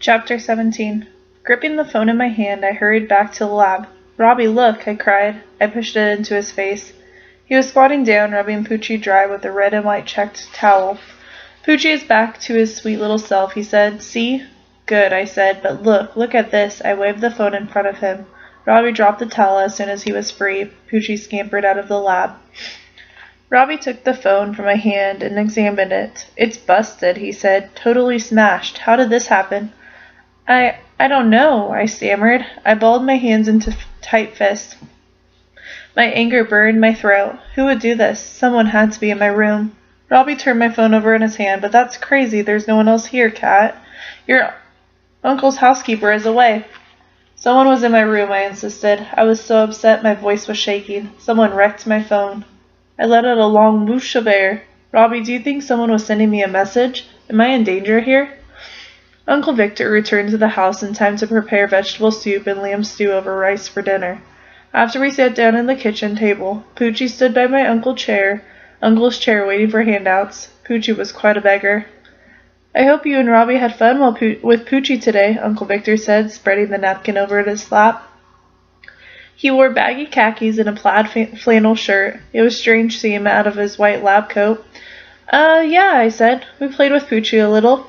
Chapter 17. Gripping the phone in my hand, I hurried back to the lab. "Robbie, look!" I cried. I pushed it into his face. He was squatting down, rubbing Poochie dry with a red and white checked towel. "Poochie is back to his sweet little self," he said. "See?" "Good," I said, "but look at this." I waved the phone in front of him. Robbie dropped the towel as soon as he was free. Poochie scampered out of the lab. Robbie took the phone from my hand and examined it. "It's busted," he said. "Totally smashed. How did this happen?" I don't know," I stammered. I balled my hands into tight fists. My anger burned my throat. Who would do this? Someone had to be in my room. Robbie turned my phone over in his hand. "But that's crazy. There's no one else here, Kat. Your uncle's housekeeper is away." "Someone was in my room," I insisted. I was so upset my voice was shaking. "Someone wrecked my phone." I let out a long whoosh of air. "Robbie, do you think someone was sending me a message? Am I in danger here?" Uncle Victor returned to the house in time to prepare vegetable soup and lamb stew over rice for dinner. After we sat down at the kitchen table, Poochie stood by my uncle's chair waiting for handouts. Poochie was quite a beggar. "I hope you and Robbie had fun with Poochie today," Uncle Victor said, spreading the napkin over his lap. He wore baggy khakis and a plaid flannel shirt. It was strange seeing him out of his white lab coat. Yeah," I said. "We played with Poochie a little."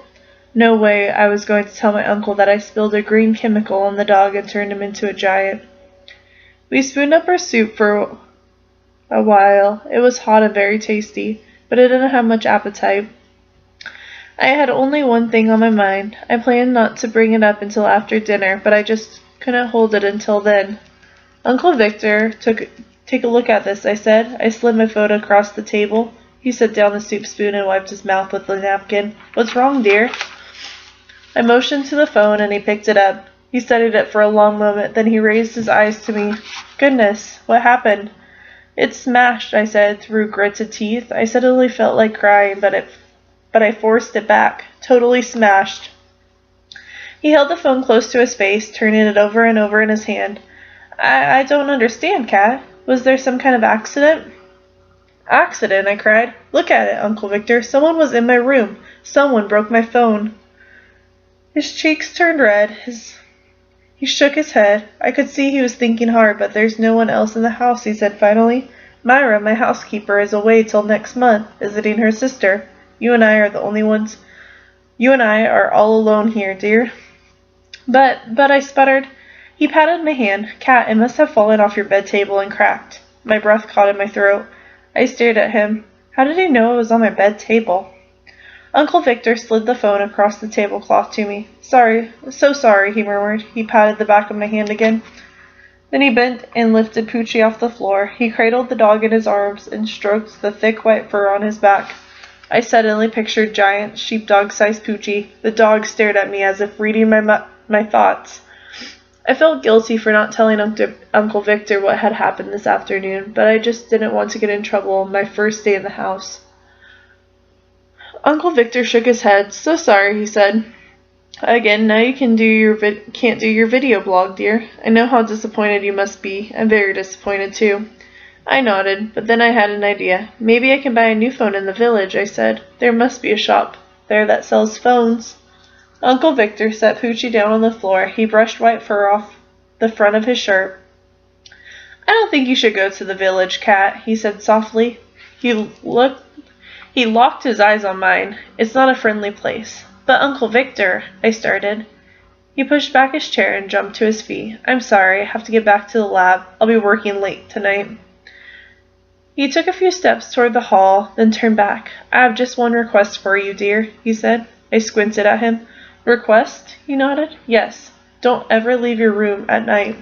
No way I was going to tell my uncle that I spilled a green chemical on the dog and turned him into a giant. We spooned up our soup for a while. It was hot and very tasty, but I didn't have much appetite. I had only one thing on my mind. I planned not to bring it up until after dinner, but I just couldn't hold it until then. "Uncle Victor, take a look at this," I said. I slid my phone across the table. He set down the soup spoon and wiped his mouth with the napkin. "What's wrong, dear?" I motioned to the phone and he picked it up. He studied it for a long moment, then he raised his eyes to me. "Goodness, what happened?" "It's smashed," I said through gritted teeth. I suddenly felt like crying, but I forced it back. "Totally smashed." He held the phone close to his face, turning it over and over in his hand. I don't understand, Kat. Was there some kind of accident?" "Accident?" I cried. "Look at it, Uncle Victor. Someone was in my room. Someone broke my phone." His cheeks turned red. He shook his head. I could see he was thinking hard. "But there's no one else in the house," he said finally. "Myra, my housekeeper, is away till next month, visiting her sister. You and I are the only ones. You and I are all alone here, dear." But I sputtered. He patted my hand. "Kat, it must have fallen off your bed table and cracked." My breath caught in my throat. I stared at him. How did he know it was on my bed table? Uncle Victor slid the phone across the tablecloth to me. "Sorry, so sorry," he murmured. He patted the back of my hand again. Then he bent and lifted Poochie off the floor. He cradled the dog in his arms and stroked the thick white fur on his back. I suddenly pictured giant, sheepdog-sized Poochie. The dog stared at me as if reading my thoughts. I felt guilty for not telling Uncle Victor what had happened this afternoon, but I just didn't want to get in trouble on my first day in the house. Uncle Victor shook his head. "So sorry," he said. "Again, now you can't do your video blog, dear. I know how disappointed you must be. I'm very disappointed, too." I nodded, but then I had an idea. "Maybe I can buy a new phone in the village," I said. "There must be a shop there that sells phones." Uncle Victor set Poochie down on the floor. He brushed white fur off the front of his shirt. "I don't think you should go to the village, Kat," he said softly. He locked his eyes on mine. "It's not a friendly place." "But Uncle Victor," I started. He pushed back his chair and jumped to his feet. "I'm sorry, I have to get back to the lab. I'll be working late tonight." He took a few steps toward the hall, then turned back. "I have just one request for you, dear," he said. I squinted at him. "Request?" he nodded. "Yes. Don't ever leave your room at night."